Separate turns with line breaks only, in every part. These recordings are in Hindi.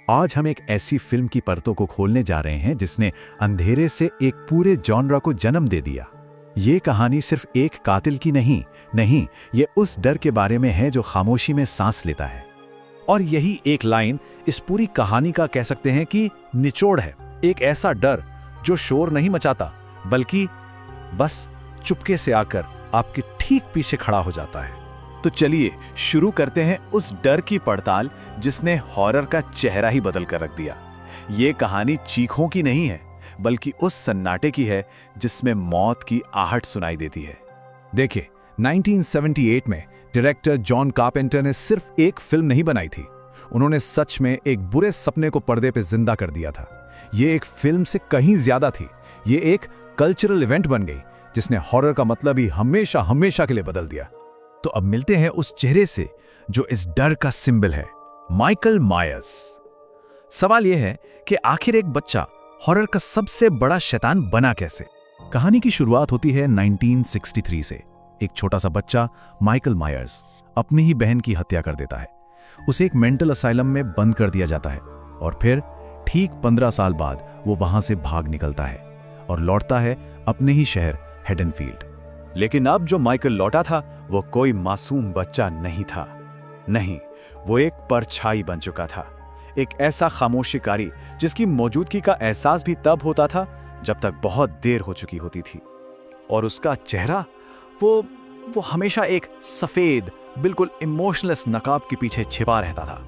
आज हम एक ऐसी फिल्म की परतों को खोलने जा रहे हैं जिसने अंधेरे से एक पूरे जॉनरा को जन्म दे दिया। ये कहानी सिर्फ एक कातिल की नहीं, ये उस डर के बारे में है जो खामोशी में सांस लेता है।
और यही एक लाइन इस पूरी कहानी का कह सकते हैं कि निचोड़ है। एक ऐसा डर जो शोर नहीं मचाता, बल्कि बस चुपके से आकर आपके ठीक पीछे खड़ा हो जाता है।
तो चलिए शुरू करते हैं उस डर की पड़ताल जिसने हॉरर का चेहरा ही बदल कर रख दिया। ये कहानी चीखों की नहीं है, बल्कि उस सन्नाटे की है जिसमें मौत की आहट सुनाई देती है।
देखिए, 1978 में डायरेक्टर जॉन कारपेंटर ने सिर्फ एक फिल्म नहीं बनाई थी, उन्होंने सच में एक बुरे सपने को पर्दे पे जिंदा कर दिया था। ये एक फिल्म से कहीं ज्यादा थी। ये एक कल्चरल इवेंट बन गई जिसने हॉरर का मतलब ही हमेशा के लिए बदल दिया। तो अब मिलते हैं उस चेहरे से जो इस डर का सिंबल है, माइकल मायर्स। सवाल यह है कि आखिर एक बच्चा हॉरर का सबसे बड़ा शैतान बना कैसे। कहानी की शुरुआत होती है 1963 से। एक छोटा सा बच्चा माइकल मायर्स अपनी ही बहन की हत्या कर देता है। उसे एक मेंटल असाइलम में बंद कर दिया जाता है और फिर ठीक 15 साल बाद वो वहां से भाग निकलता है और लौटता है अपने ही शहर हेडनफील्ड।
लेकिन अब जो माइकल लौटा था वो कोई मासूम बच्चा नहीं था। नहीं, वो एक परछाई बन चुका था। एक ऐसा खामोश शिकारी जिसकी मौजूदगी का एहसास भी तब होता था जब तक बहुत देर हो चुकी होती थी। और उसका चेहरा वो हमेशा एक सफेद, बिल्कुल इमोशनलेस नकाब के पीछे छिपा रहता था।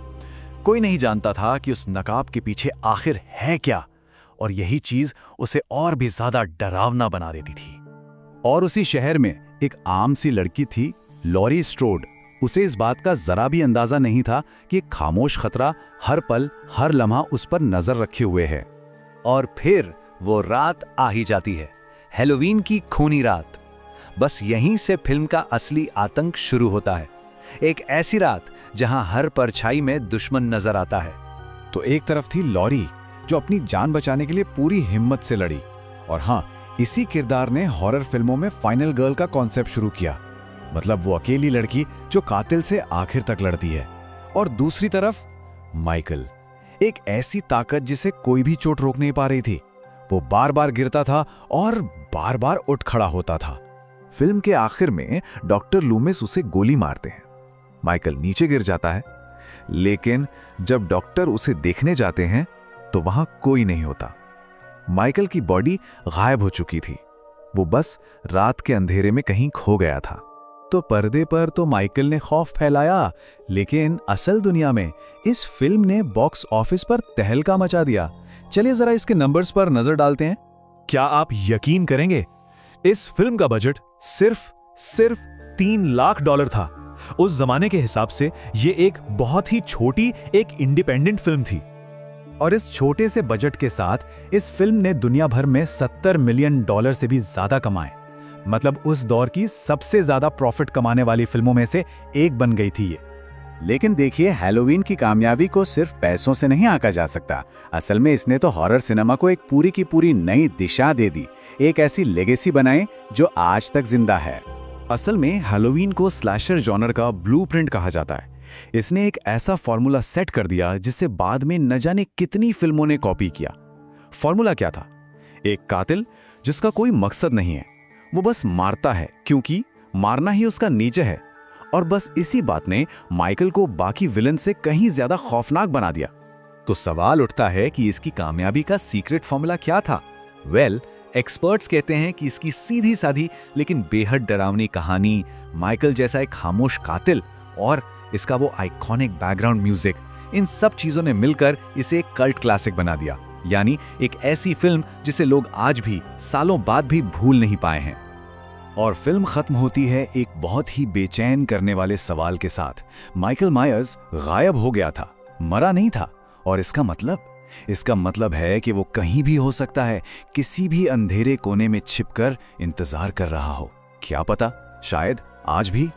कोई नहीं जानता था कि उस नकाब के पीछे आखिर है क्या, और यही चीज उसे और भी ज्यादा डरावना बना देती थी।
और उसी शहर में एक आम सी लड़की थी, लॉरी स्ट्रोड। उसे इस बात का जरा भी अंदाजा नहीं था कि एक खामोश खतरा हर पल हर लम्हा उस पर नजर रखे हुए है।
और फिर वो रात आ ही जाती है, हैलोवीन की खूनी रात। बस यहीं से फिल्म का असली आतंक शुरू होता है। एक ऐसी रात जहां हर परछाई में दुश्मन नजर आता है।
तो एक तरफ थी लॉरी जो अपनी जान बचाने के लिए पूरी हिम्मत से लड़ी, और हाँ, इसी किरदार ने हॉरर फिल्मों में फाइनल गर्ल का कॉन्सेप्ट शुरू किया। मतलब वो अकेली लड़की जो कातिल से आखिर तक लड़ती है। और दूसरी तरफ माइकल, एक ऐसी ताकत जिसे कोई भी चोट रोक नहीं पा रही थी। वो बार बार गिरता था और बार बार उठ खड़ा होता था। फिल्म के आखिर में डॉक्टर लूमिस उसे गोली मारते हैं। माइकल नीचे गिर जाता है, लेकिन जब डॉक्टर उसे देखने जाते हैं तो वहां कोई नहीं होता। माइकल की बॉडी गायब हो चुकी थी। वो बस रात के अंधेरे में कहीं खो गया था। तो पर्दे पर तो माइकल ने खौफ फैलाया, लेकिन असल दुनिया में इस फिल्म ने बॉक्स ऑफिस पर तहलका मचा दिया। चलिए जरा इसके नंबर्स पर नजर डालते हैं। क्या आप यकीन करेंगे, इस फिल्म का बजट सिर्फ $3 लाख था। उस जमाने के हिसाब से ये एक बहुत ही छोटी, एक इंडिपेंडेंट फिल्म थी। और इस छोटे से बजट के साथ इस फिल्म ने दुनिया भर में $70 मिलियन से भी ज्यादा कमाए। मतलब उस दौर की सबसे ज्यादा प्रॉफिट कमाने वाली फिल्मों में से एक बन गई थी ये।
लेकिन देखिए, हैलोवीन की कामयाबी को सिर्फ पैसों से नहीं आंका जा सकता। असल में इसने तो हॉरर सिनेमा को एक पूरी की पूरी नई दिशा दे दी, एक ऐसी लेगेसी बनाई जो आज तक जिंदा है।
असल में हैलोवीन को स्लैशर जॉनर का ब्लूप्रिंट कहा जाता है। इसने एक ऐसा फॉर्मूला सेट कर दिया जिसे बाद में न जाने कितनी फिल्मों ने कॉपी किया। फॉर्मूला क्या था? एक कातिल जिसका कोई मकसद नहीं है, वो बस मारता है क्योंकि मारना ही उसका नेचर है। और बस इसी बात ने माइकल को बाकी विलन से कहीं ज्यादा खौफनाक बना दिया। तो सवाल उठता है कि इसकी कामयाबी का सीक्रेट फॉर्मूला क्या था? एक्सपर्ट्स कहते हैं कि इसकी सीधी साधी लेकिन बेहद डरावनी कहानी, माइकल जैसा एक खामोश कातिल और इसका वो आइकॉनिक बैकग्राउंड म्यूजिक, इन सब चीजों ने मिलकर इसे एक कल्ट क्लासिक बना दिया। यानी एक ऐसी फिल्म जिसे लोग आज भी सालों बाद भी भूल नहीं पाए हैं। और फिल्म खत्म होती है एक बहुत ही बेचैन करने वाले सवाल के साथ। माइकल मायर्स गायब हो गया था, मरा नहीं था। और इसका मतलब है कि वो कहीं भी हो सकता है, किसी भी अंधेरे कोने में छिपकर इंतजार कर रहा हो। क्या पता, शायद आज भी।